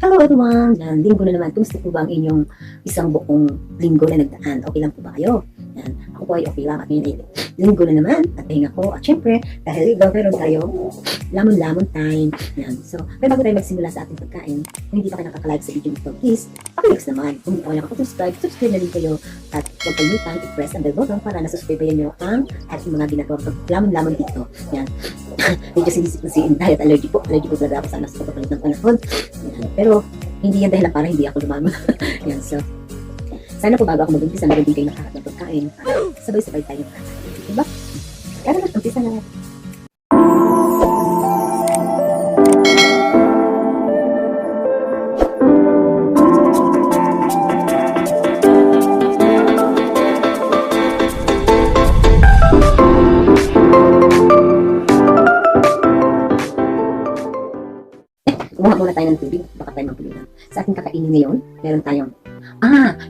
Hello everyone! Yan, linggo na naman. Kumusta po ba ang inyong isang buong linggo na nagdaan? Okay lang po ba kayo? Yan, ako po ay okay lang at ngayon ay linggo na naman at pahinga ko. At syempre, dahil meron tayo lamon-lamon time. Yan. So, pero bago tayo magsimula sa ating pagkain, kung hindi pa kayo nakaka-like sa video nito, please, pakilike naman. Kung hindi pa kayo nakaka-subscribe, subscribe na din kayo at huwag kalimutan i-press ang bell button para nasusubaybayan nyo ang ating mga ginagawa lamon-lamon dito. Yan. Medyo sinisip na si diet allergy po talaga ako sana sa pagpapalit ng panahon. Yan. Pero hindi yan dahil para hindi ako lumamon. Yan, so sana po bago ako mag-umpisa na hindi kayo nakaharap ng pagkain. Sabay-sabay tayo. Diba? Kaya naman, umpisa na natin. Kumuha muna tayo ng tubig, baka tayo magpulunan. Sa ating kakainin ngayon, meron tayong,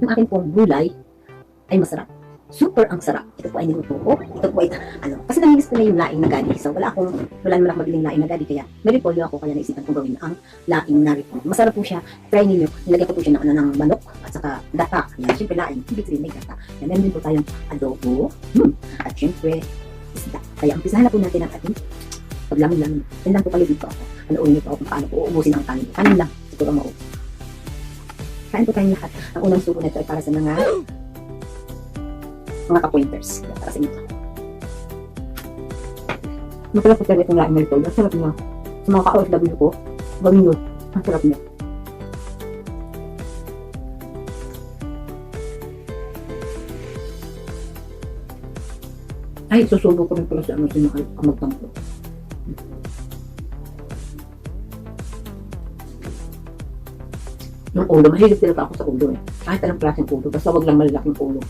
yung aking pong gulay ay masarap. Super ang sarap. Ito po ay niluto ko. Ito po ay, kasi naminis ko na yung laing na gadi. So, wala naman ako mabiling laing na gadi. Kaya, may repolyo ako, kaya naisipan kong gawin ang laing na repolyo. Masarap po siya. Try ninyo. Nilagyan ko po siya ng manok at saka data. Yan, syempre laing. Ibig sabihin may data. Yan, meron din po tayong adobo. At syempre, isda. Kaya, umpisahan na po natin ang ating paglamin-lamin. Yan lang po kayo dito ako. Unin niyo po ako kung paano po uubusin ang kanin. Kanin lang, siguro mauubos. Kain po tayong lahat. Ang unang suko nito ay para sa mga ka-pointers. Para sa inyo. Masarap po talaga itong laing na ito. Ang sarap niya. Sa mga ka-OFW ko, gawin nyo. Ang sarap niya. Ay, susubo ko rin pala sa magtangko. Yung ulo, mahilig talaga ako sa ulo eh. Kahit anong klaseng ulo, basta wag lang malalaking ulo.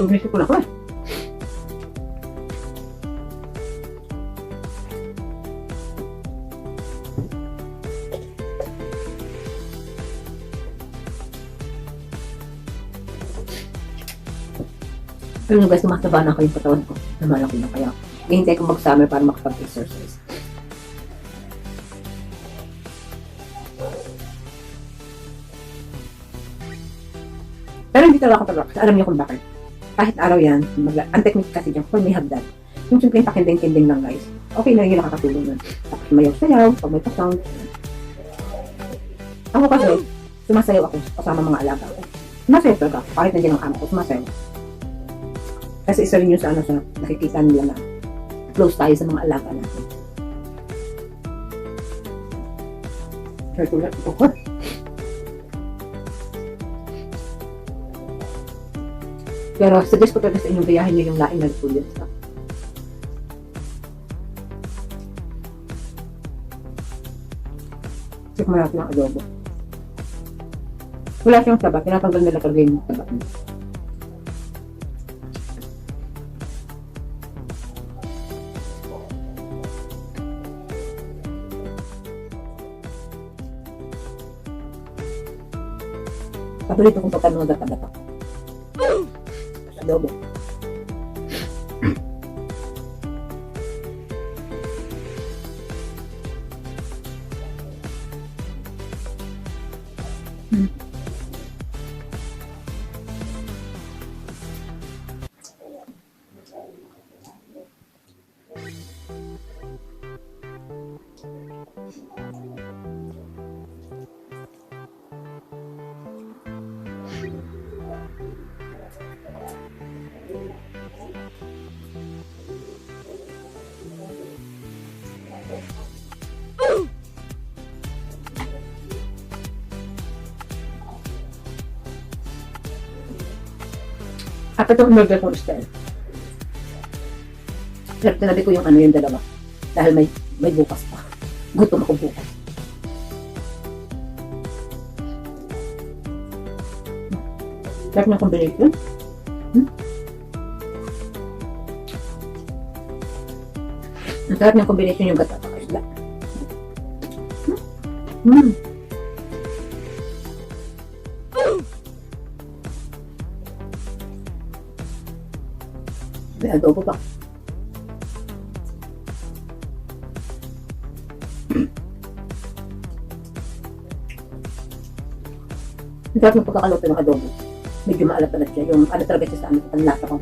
Umisip ko na ko eh. Pero nyo guys, tumataba na ako yung katawan ko. Namalaki na kaya. Hihintay ko mag-summer para makapag-exercise. Pero hindi talaga ako talaga. Kasi alam niyo kung bakit. Kahit araw yan, ang technique kasi dyan, kung may hagdan. Yung simple yung pakinding-kinding lang guys. Okay na yun, nakakatulong nun. Tapos mayaw-sayaw, pag may pa-sound. Ako kasi, sumasayaw ako kasama mga alaga ko. Sumasayaw talaga. Kahit nandiyan ang amo ko, sumasayaw. Kasi isa rin yun sa sa nakikita nila na close tayo sa mga alaga natin. Try ko lang ito ko. Pero suggest ko talaga sa inyong gayahin nyo yung laing na repolyo. Check mo natin ang adobo. Wala siyang taba, tinatanggal nila talaga yung taba. Paborito kong pagkanunog at tabatak. Adobo. At ito umorder kong style. Pero tinabi ko yung yung dalawa. Dahil may bukas pa. Gutom ako bukas. Sarap ng combination. Ang sarap ng combination yung gata at isda. May adobo pa. Ang sarap ng pagkakaluto ng adobo. Medyo maalat-alat siya. Yung ano talaga siya sa ano, ang lasa ko.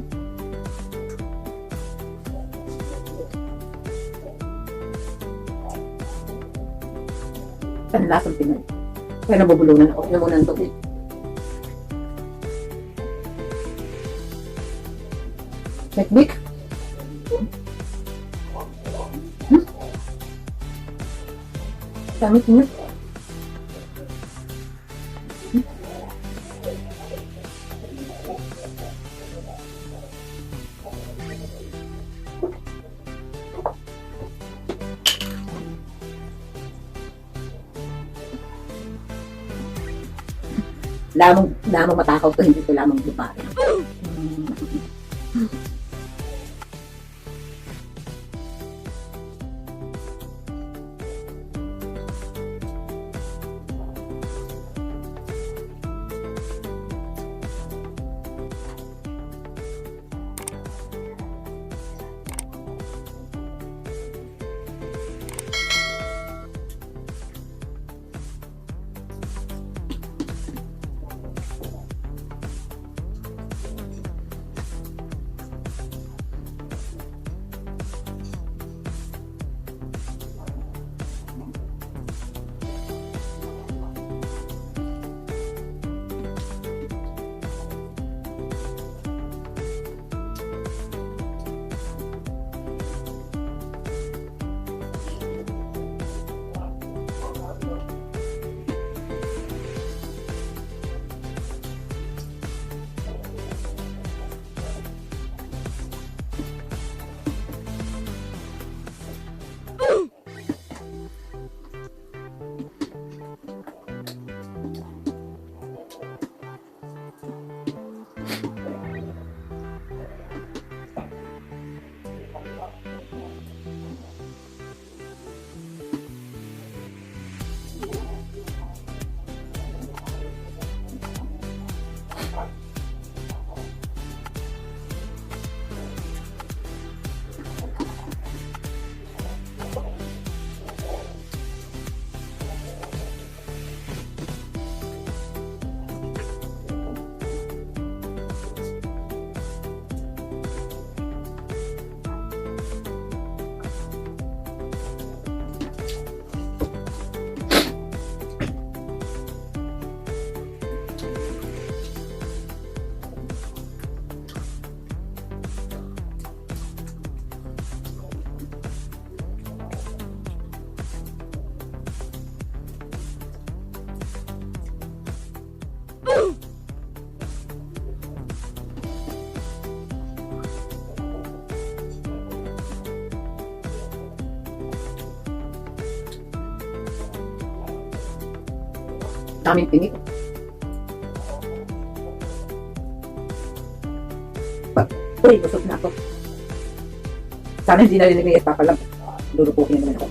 Panlasang Pinoy. Kaya nabubulunan ako. Inom muna ng tubig. Teknik. Damit niyo. Lamang matakaw to, hindi to lamang lupa. Daming tinik. Uy, busog na ako. Sana hindi narinig ni Papa lang. Lulupukin naman ako.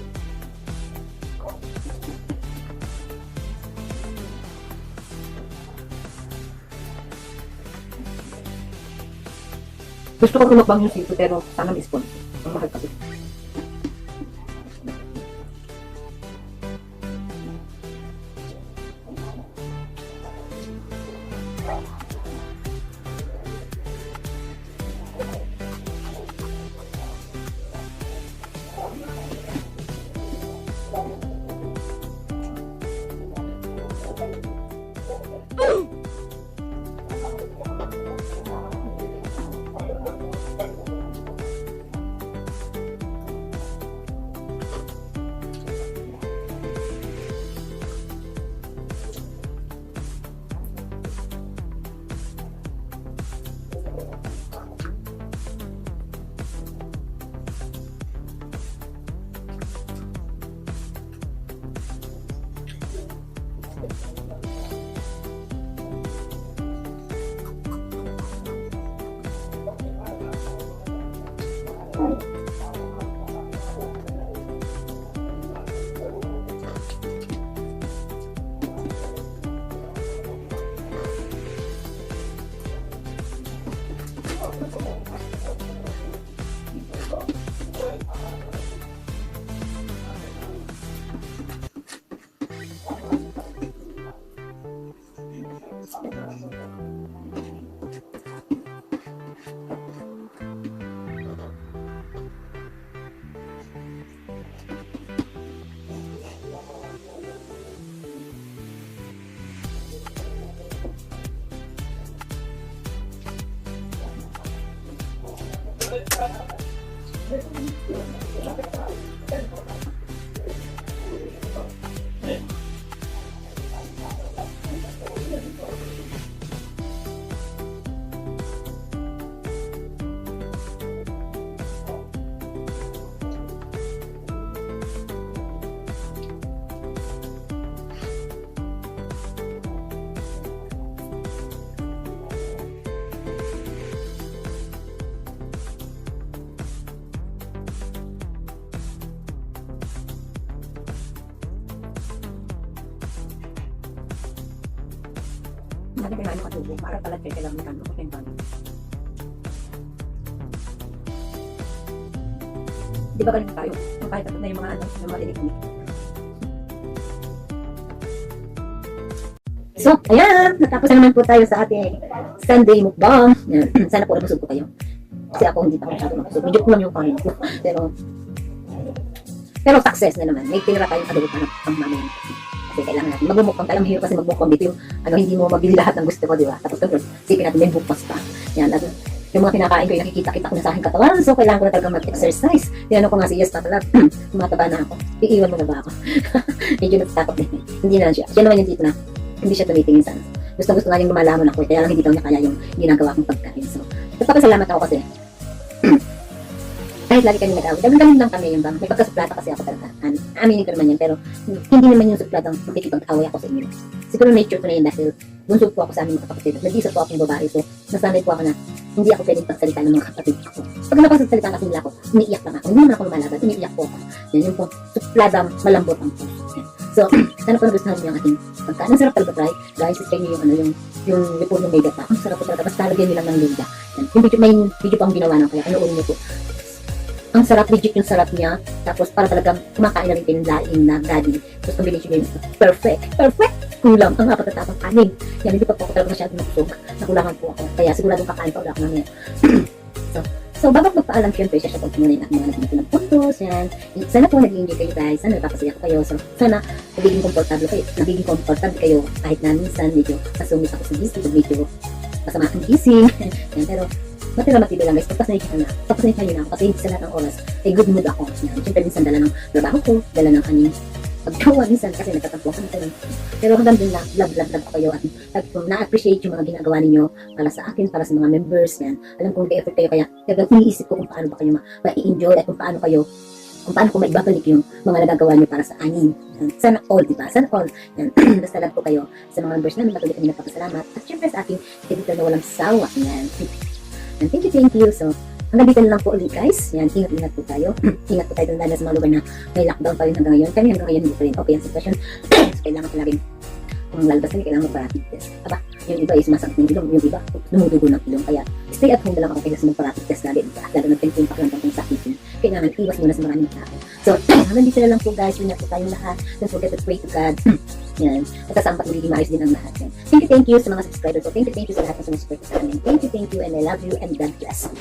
Gusto ko kumukbang yung sito pero sana may sponsor. Ang mahal kasi. Hindi ko na ano katubo. Para pala check lang ng kano. Okay, paano? Di ba galing tayo? Kahit tapos na yung mga ano, yung mga tinik-tinik. So, ayan! Natapos na naman po tayo sa ating Sunday mukbang. Yan. Sana po nabusog po kayo. Kasi ako hindi pa ako masyado nabusog. Medyo kulang yung kanin ko. Pero success na naman. May tinira tayong adobo pa ng mamaya. Kasi kailangan natin magmumukbang tayo. Mahirap kasi magmukbang dito yung ano, hindi mo mabili lahat ng gusto ko, di ba? Tapos tapos, sipin natin may bukpas pa. Yan. At yung mga kinakain ko, yung nakikita-kita ko na sa aking katawan. So, kailangan ko na talaga mag-exercise. Tinanong ko nga si Yes na talaga, tumataba na ako. Iiwan mo na ba ako? Medyo natatakot din. Hindi na siya. Siya naman yung dito na hindi siya tumitingin sana. Gusto nga yung lumalaman ako. Kaya lang hindi daw niya kaya yung ginagawa kong pagkain. So, nagpapasalamat ako kasi kahit lagi kami nag-away. Daman lang kami yung bang. May pagkasuplata kasi ako talaga. Aminin ko naman yan. Pero hindi naman yung suplatang makikipag-away ako sa inyo. Siguro nature ko na yun dahil bunso po ako sa aming mga kapatid. Nag-isa po akong babae. So, nasanay po ako na hindi ako pwedeng pagsalita ng mga kapatid ko. Pag napagsalita kasi nila ako, umiiyak lang ako. Hindi naman ako lumalaban. Umiiyak po ako. Yan yung po, supladang malambot ang puso. So, sana po nagustuhan niyo ang ating pagkain. Ang sarap talaga try. Guys, try niyo yung ano, yung repolyo mega pa. Ang sarap po talaga. Basta lagyan niyo lang ng luga. Yung video, may video pa ang ginawa ng kaya panoorin niyo po. Ang sarap, legit yung sarap niya. Tapos para talagang kumakain na rin kayo ng laing na daddy. Tapos combination yun, perfect. Perfect! Kulang ang apat na tapang kanin. Yan, hindi pa po ako talaga masyadong nabusog. Nakulangan po ako. Kaya siguradong kakain pa ulit ako namin. So, bago magpaalam, syempre, siya po muna yung mga naging ng puntos. Yan. Sana po nag-enjoy kayo guys. Sana napapasaya ko kayo. So, sana nagiging komportable kayo. Kahit na minsan, medyo kasungit ako sa gising. Medyo masama ang gising. Yan, pero matira-matira lang guys. Pagpasensya na ako kasi hindi sa lahat ng oras ay good mood ako. Yan. Siyempre minsan dala ng trabaho ko, dala ng aming paggawa minsan kasi nagtatampo kami tayo. Pero hanggang din na love ko kayo at na-appreciate yung mga ginagawa ninyo para sa akin, para sa mga members. Yan. Alam kong effort kayo kaya iniisip ko kung paano ba kayo ma-enjoy at kung paano ko maibabalik yung mga nagagawa nyo para sa amin. Sana all, diba? Sana all. Yan. Basta love ko kayo sa mga members namin. Patuloy kami nagpapasalamat. At syempre sa aking editor na walang sawa. Yan. And thank you. So, hanggang dito na lang po ulit guys. Yan, ingat po tayo. Ingat po tayo doon lalo sa mga lugar na may lockdown pa rin hanggang ngayon. Kami hanggang ngayon hindi pa rin okay ang sitwasyon. So, kailangan ko laging kung lalabas kami, kailangan magpa-rapid test. Aba, yung iba is masakit ng ilong, yung iba dumudugo ng ilong. Kaya stay at home na lang ako kaysa magpa-rapid test lagi. Lalo na pinag-impact lang kung sakitin. Kailangan iwas muna sa maraming tao. So, hanggang dito na lang po guys. Ingat po tayong lahat. Don't forget to pray to God. Yan. At kasampat magiging maayos din ang lahat. Yan. Thank you sa mga subscribers ko. Thank you sa lahat ng sumusupport sa amin. Thank you and I love you and God bless.